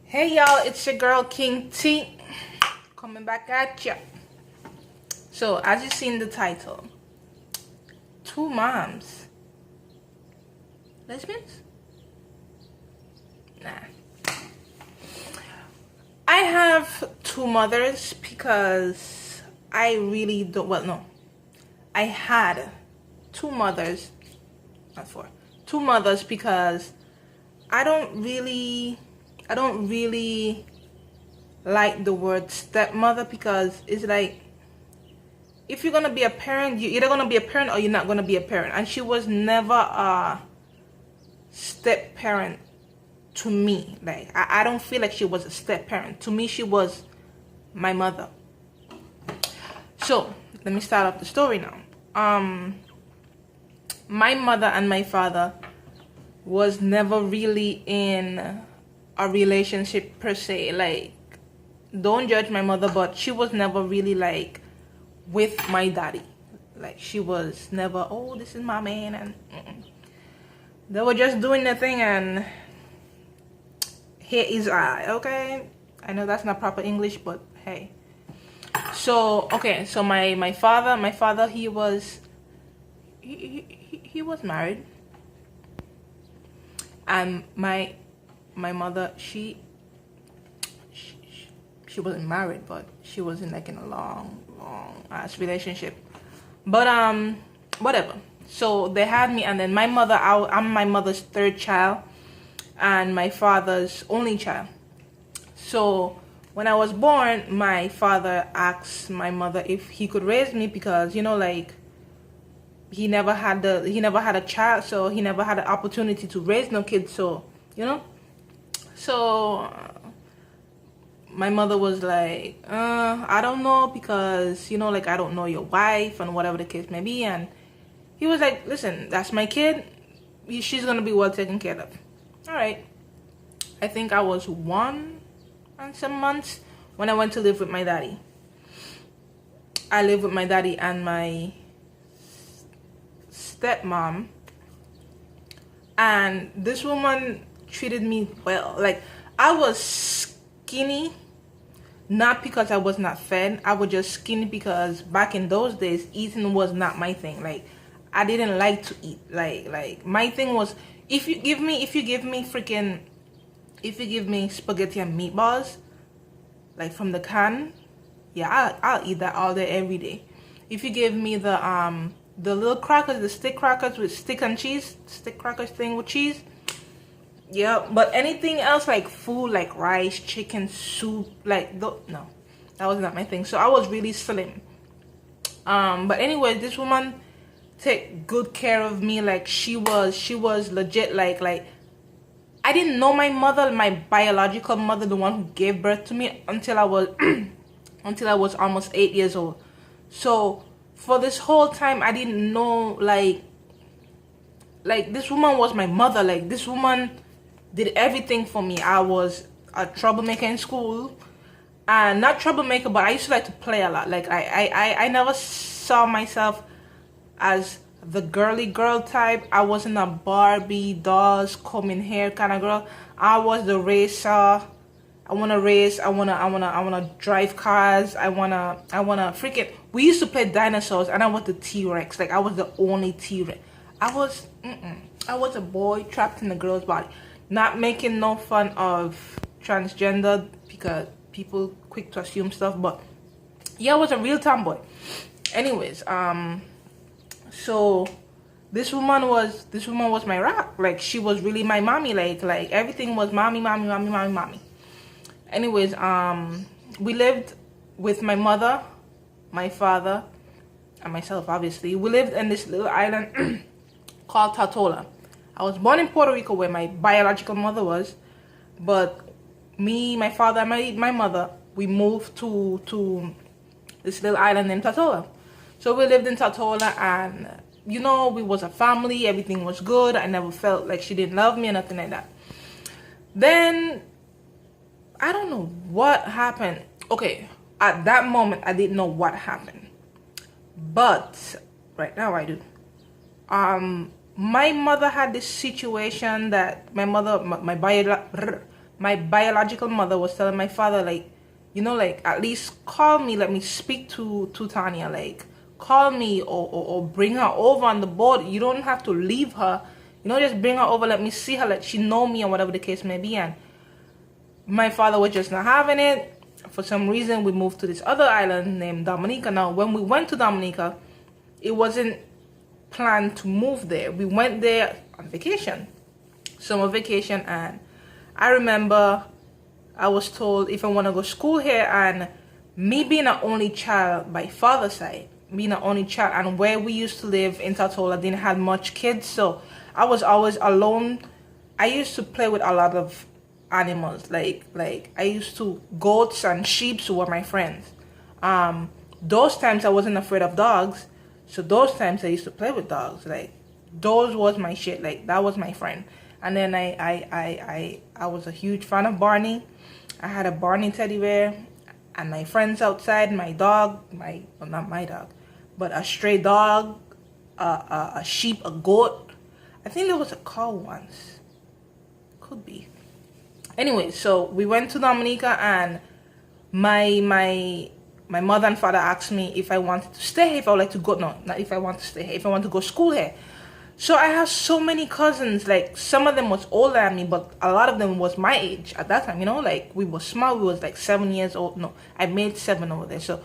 Hey y'all, it's your girl King T coming back at ya. So, as you seen the title, two moms. Lesbians? Nah. I have two mothers because I really don't, well, no. I had two mothers, not four, two mothers because I don't really like the word stepmother because it's like, if you're gonna be a parent, you're either gonna be a parent or you're not gonna be a parent. And she was never a step parent to me. Like, I don't feel like she was a step parent. To me, she was my mother. So let me start off the story now. My mother and my father was never really in a relationship per se. Like, don't judge my mother, but she was never really like with my daddy. Like, she was never, oh, this is my man, and they were just doing their thing, and here is I. Okay, I know that's not proper English, but hey. So okay, so my father, he was was married, and my mother, she wasn't married, but she was in like in a long ass relationship. But whatever. So they had me, and then my mother, I'm my mother's third child and my father's only child. So when I was born, my father asked my mother if he could raise me because, you know, like, he never had a child, so he never had an opportunity to raise no kids. So, you know, so my mother was like, I don't know, because, you know, like, I don't know your wife and whatever the case may be. And he was like, listen, that's my kid, she's gonna be well taken care of. All right. I think I was 1 and some months when I went to live with my daddy. I lived with my daddy and my stepmom, and this woman treated me well. Like, I was skinny, not because I was not fed. I was just skinny because back in those days, eating was not my thing. Like, I didn't like to eat. Like my thing was, if you give me spaghetti and meatballs, like from the can, yeah, I'll eat that all day, every day. If you give me the little crackers, the stick crackers with stick crackers thing with cheese, yeah. But anything else, like food, like rice, chicken, soup, like, no, that was not my thing. So I was really slim. But anyway, this woman take good care of me. Like, she was legit. Like I didn't know my mother, my biological mother, the one who gave birth to me, until I was almost 8 years old. So for this whole time, I didn't know, like this woman was my mother. Like, this woman did everything for me. I was a troublemaker in school, and not troublemaker, but I used to like to play a lot. Like, I never saw myself as the girly girl type. I wasn't a Barbie dolls combing hair kind of girl. I was the racer. I wanna race. I wanna drive cars. I wanna freaking. We used to play dinosaurs, and I was the T-Rex. Like, I was the only T-Rex. I was a boy trapped in a girl's body. Not making no fun of transgender because people quick to assume stuff, but yeah, I was a real tomboy. Anyways, so this woman was my rock. Like, she was really my mommy. Like everything was mommy. Anyways, we lived with my mother, my father, and myself, obviously. We lived in this little island called Tortola. I was born in Puerto Rico, where my biological mother was, but me, my father, and my mother, we moved to this little island named Tortola. So we lived in Tortola, and, you know, we was a family. Everything was good. I never felt like she didn't love me or nothing like that. Then, I don't know what happened. Okay, at that moment, I didn't know what happened. But right now I do. My mother had this situation that my my biological mother was telling my father, like, you know, like, at least call me, let me speak to Tanya, like, call me, or bring her over on the boat. You don't have to leave her, you know, just bring her over, let me see her, let she know me, or whatever the case may be. And my father was just not having it. For some reason, we moved to this other island named Dominica. Now, when we went to Dominica, it wasn't planned to move there. We went there on vacation, summer vacation, and I remember I was told if I want to go to school here, and me being an only child by father's side, being an only child, and where we used to live in Tatola didn't have much kids, so I was always alone. I used to play with a lot of animals, like I used to, goats and sheep were my friends. Those times I wasn't afraid of dogs, so those times I used to play with dogs. Like, those was my shit. Like, that was my friend. And then I was a huge fan of Barney. I had a Barney teddy bear, and my friends outside, my dog, well, not my dog, but a stray dog, a sheep, a goat. I think there was a cow once. Could be. Anyway, so we went to Dominica, and my mother and father asked me if I wanted to stay here, if I would like to go. No, not if I want to stay here, if I want to go to school here. So I have so many cousins, like, some of them was older than me, but a lot of them was my age at that time, you know, like, we were small, we was like 7 years old. No, I made 7 over there, so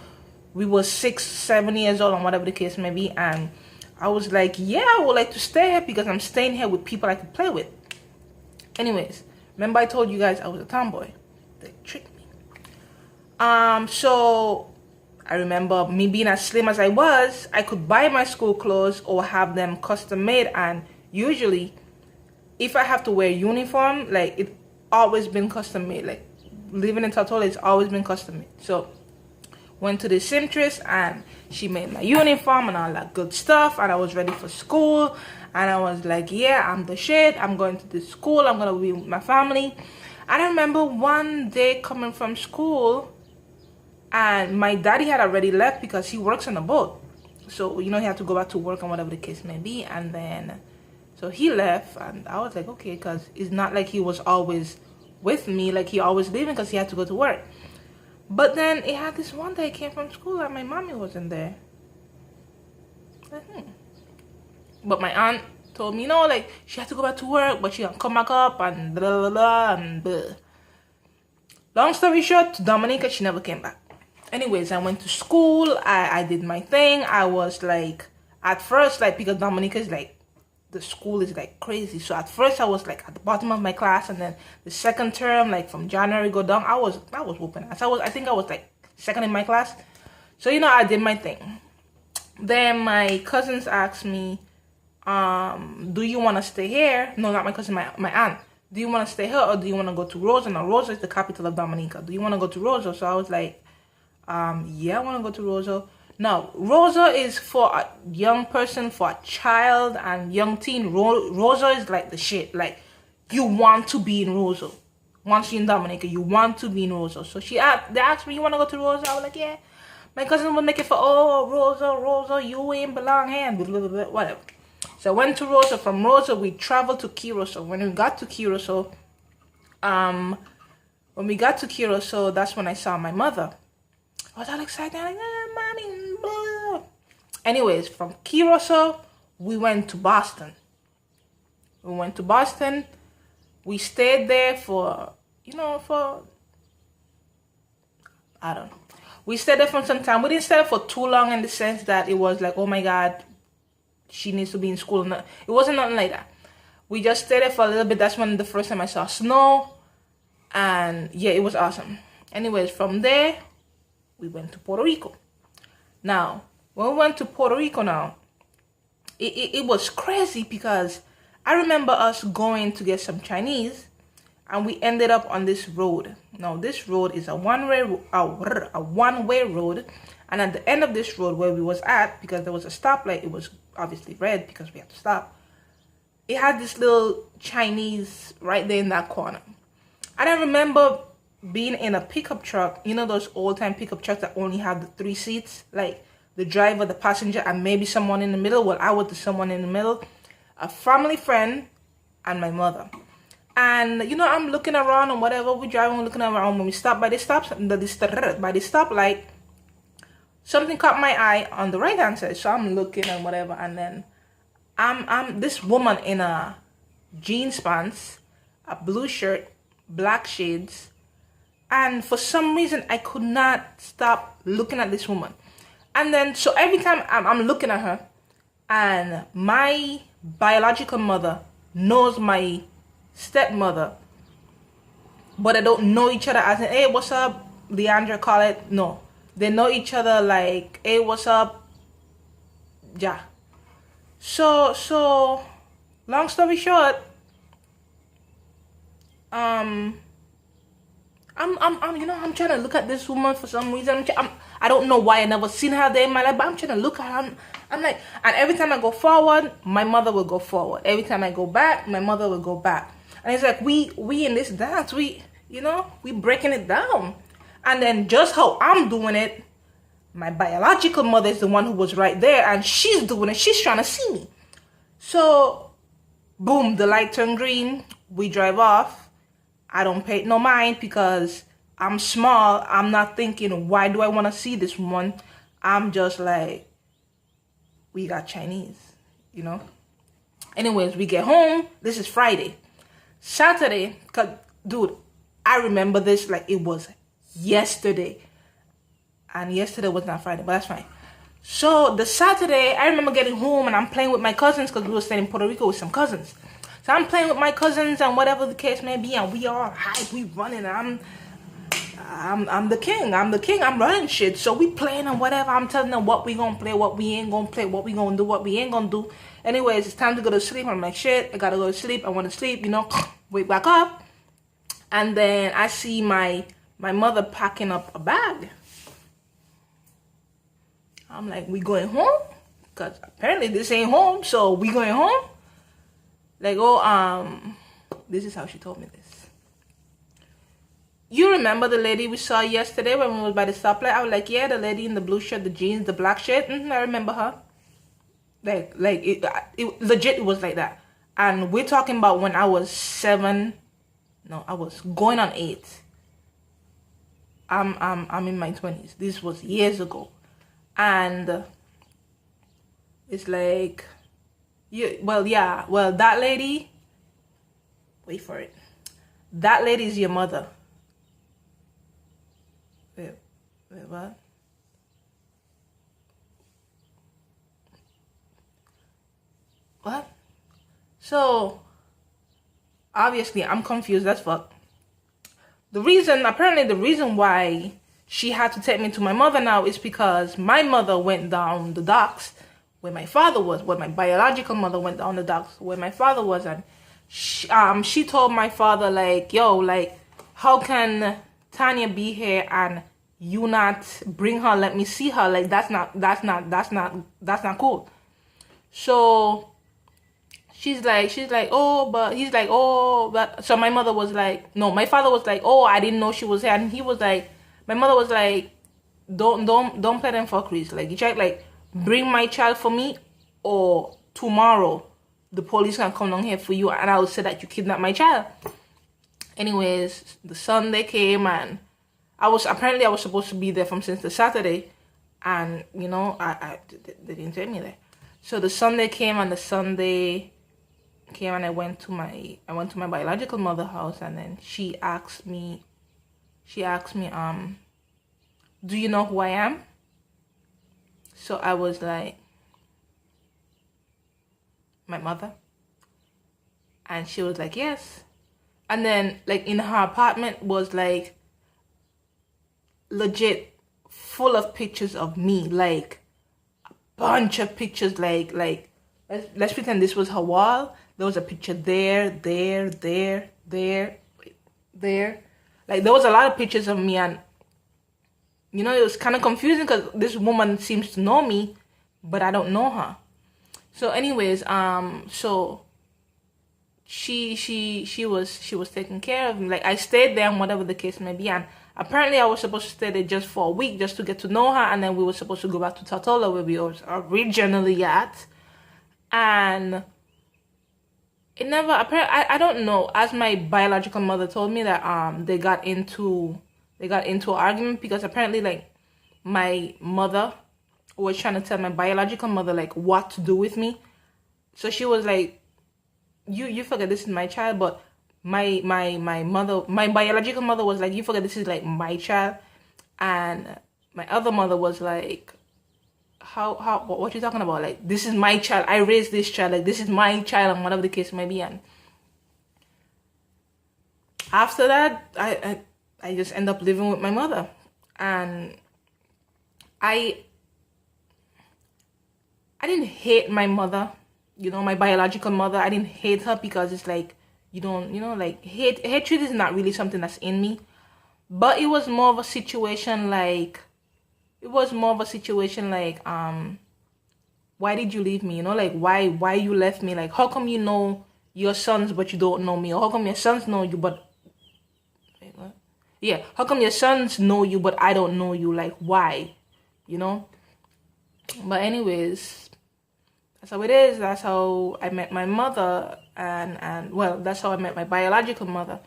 we were 6, 7 years old, and whatever the case may be. And I was like, yeah, I would like to stay here because I'm staying here with people I could play with. Anyways, remember I told you guys I was a tomboy? They tricked me. So I remember me being as slim as I was, I could buy my school clothes or have them custom made. And usually, if I have to wear uniform, like, it always been custom made. Like, living in Tatola, it's always been custom made. So went to the seamstress, and she made my uniform and all that good stuff, and I was ready for school. And I was like, yeah, I'm the shit, I'm going to this school, I'm gonna be with my family. And I remember one day coming from school, and my daddy had already left because he works on a boat. So, you know, he had to go back to work and whatever the case may be. And then, so he left, and I was like, okay, because it's not like he was always with me, like he always leaving because he had to go to work. But then it had this one day I came from school and my mommy wasn't there. But my aunt told me, you know, like, she had to go back to work, but she gonna come back up, and blah, blah, blah, and blah. Long story short, to Dominica, she never came back. Anyways, I went to school, I did my thing. I was like, at first, like, because Dominica is like, the school is like crazy. So at first I was like at the bottom of my class, and then the second term, like from January go down, I was whooping ass. I think I was like second in my class. So, you know, I did my thing. Then my cousins asked me, do you want to stay here? No, not my cousin, my aunt. Do you want to stay here, or do you want to go to Rosa? Now, Rosa is the capital of Dominica. Do you want to go to Rosa? So I was like, yeah, I want to go to Rosa. Now, Rosa is for a young person, for a child and young teen. Rosa is like the shit. Like, you want to be in Rosa. Once you're in Dominica, you want to be in Rosa. So they asked me, you want to go to Rosa? I was like, yeah. My cousin would make it for, oh, Rosa, you ain't belong here, blah, blah, blah, whatever. So I went to Rosa. From Rosa, we traveled to Kiroso. When we got to Kiroso, that's when I saw my mother. I was all excited, like, mommy, blah. Anyways, from Kiroso, we went to Boston. We stayed there for, I don't know. We stayed there for some time. We didn't stay there for too long, in the sense that it was like, oh my God, she needs to be in school. It wasn't nothing like that. We just stayed there for a little bit. That's when the first time I saw snow. And yeah, it was awesome. Anyways, from there, we went to Puerto Rico. Now, when we went to Puerto Rico now, it was crazy, because I remember us going to get some Chinese, and we ended up on this road. Now, this road is a one-way road, and at the end of this road where we was at, because there was a stoplight, it was obviously red because we had to stop. It had this little Chinese right there in that corner. And I remember being in a pickup truck, you know, those old-time pickup trucks that only have the 3 seats, like the driver, the passenger, and maybe someone in the middle. Well, I was the someone in the middle, a family friend, and my mother. And you know, I'm looking around and whatever, we driving, looking around. When we stop by the stoplight, something caught my eye on the right hand side. So I'm looking and whatever, and then I'm this woman in a jeans pants, a blue shirt, black shades, and for some reason I could not stop looking at this woman. And then so every time I'm looking at her, and my biological mother knows my stepmother, but they don't know each other as in, hey, what's up, Leandra, call it. No, they know each other like, hey, what's up, yeah. So long story short, I'm I'm trying to look at this woman for some reason. I don't know why I never seen her there in my life, but I'm trying to look at her. I'm like, and every time I go forward, my mother will go forward. Every time I go back, my mother will go back. And it's like, we in this dance, we breaking it down. And then just how I'm doing it, my biological mother is the one who was right there, and she's doing it. She's trying to see me. So, boom, the light turned green. We drive off. I don't pay no mind because I'm small. I'm not thinking, why do I want to see this one? I'm just like, we got Chinese, Anyways, we get home. This is Friday. Saturday, cause dude, I remember this like it was yesterday. And yesterday was not Friday, but that's fine. So the Saturday, I remember getting home and I'm playing with my cousins because we were staying in Puerto Rico with some cousins. So I'm playing with my cousins and whatever the case may be, and we are hype, we running, and I'm the king. I'm running shit. So we playing and whatever. I'm telling them what we gonna play, what we ain't gonna play, what we gonna do, what we ain't gonna do. Anyways, it's time to go to sleep. I'm like, shit, I gotta go to sleep. I want to sleep, wake back up. And then I see my mother packing up a bag. I'm like, we going home? Because apparently this ain't home, so we going home? Like, this is how she told me this. You remember the lady we saw yesterday when we was by the stoplight? I was like, yeah, the lady in the blue shirt, the jeans, the black shirt. I remember her. Like it legit, it was like that. And we're talking about when I was 7. No, I was going on 8. I'm in my 20s. This was years ago. And it's like, that lady, wait for it. That lady is your mother. Wait, what? What? So, obviously, I'm confused as fuck. Apparently the reason why she had to take me to my mother now is because my mother went down the docks where my father was. Well, my biological mother went down the docks where my father was, and she told my father, like, yo, like, how can Tanya be here and you not bring her, let me see her? Like, that's not cool. So she's like, oh, but he's like, oh, but so my mother was like, no, my father was like, oh, I didn't know she was here. And he was like, my mother was like, don't play them fuckeries. Like, you try, like, bring my child for me, or tomorrow the police can come down here for you and I will say that you kidnapped my child. Anyways, the Sunday came and I was supposed to be there since the Saturday, and they didn't take me there. So the Sunday came and I went to my biological mother's house, and then she asked me, do you know who I am? So I was like, my mother. And she was like, yes. And then, like, in her apartment was like legit full of pictures of me, like a bunch of pictures, like let's pretend this was her wall. There was a picture there. Like, there was a lot of pictures of me, and it was kind of confusing because this woman seems to know me, but I don't know her. So anyways, so she was taking care of me. Like, I stayed there and whatever the case may be, and apparently I was supposed to stay there just for a week just to get to know her, and then we were supposed to go back to Tortola where we were originally at. And it never apparently, I don't know, as my biological mother told me that they got into an argument because apparently like my mother was trying to tell my biological mother like what to do with me. So she was like, you forget this is my child, but my biological mother was like, you forget this is like my child. And my other mother was like, what you talking about? Like, this is my child, I raised this child, like this is my child, and whatever the case may be. And after that, I just end up living with my mother. And I didn't hate my mother, my biological mother. I didn't hate her because it's like, you don't, like hatred is not really something that's in me. But it was more of a situation like, why did you leave me? Like why you left me? Like, how come you know your sons but you don't know me? Or how come your sons know you but wait, what? Yeah, how come your sons know you but I don't know you? Like, why? But anyways, that's how it is. That's how I met my mother, and well, that's how I met my biological mother.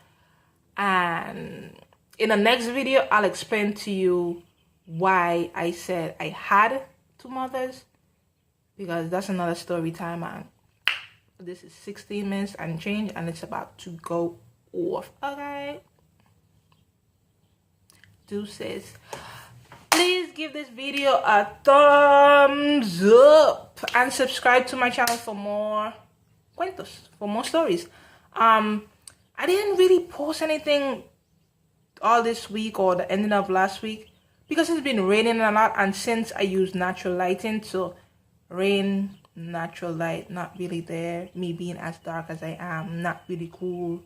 And in the next video, I'll explain to you why I said I had two mothers, because that's another story time. And this is 16 minutes and change, and it's about to go off. Okay, deuces. Please give this video a thumbs up and subscribe to my channel for more cuentos, for more stories. I didn't really post anything all this week or the ending of last week because it's been raining a lot, and since I use natural lighting, so rain, natural light, not really there. Me being as dark as I am, not really cool,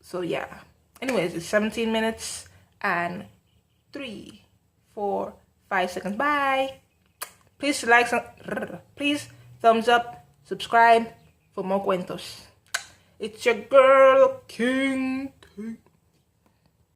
so yeah. Anyways, it's 17 minutes and 3, 4, 5 seconds. Bye. Please please thumbs up, subscribe for more cuentos. It's your girl King T.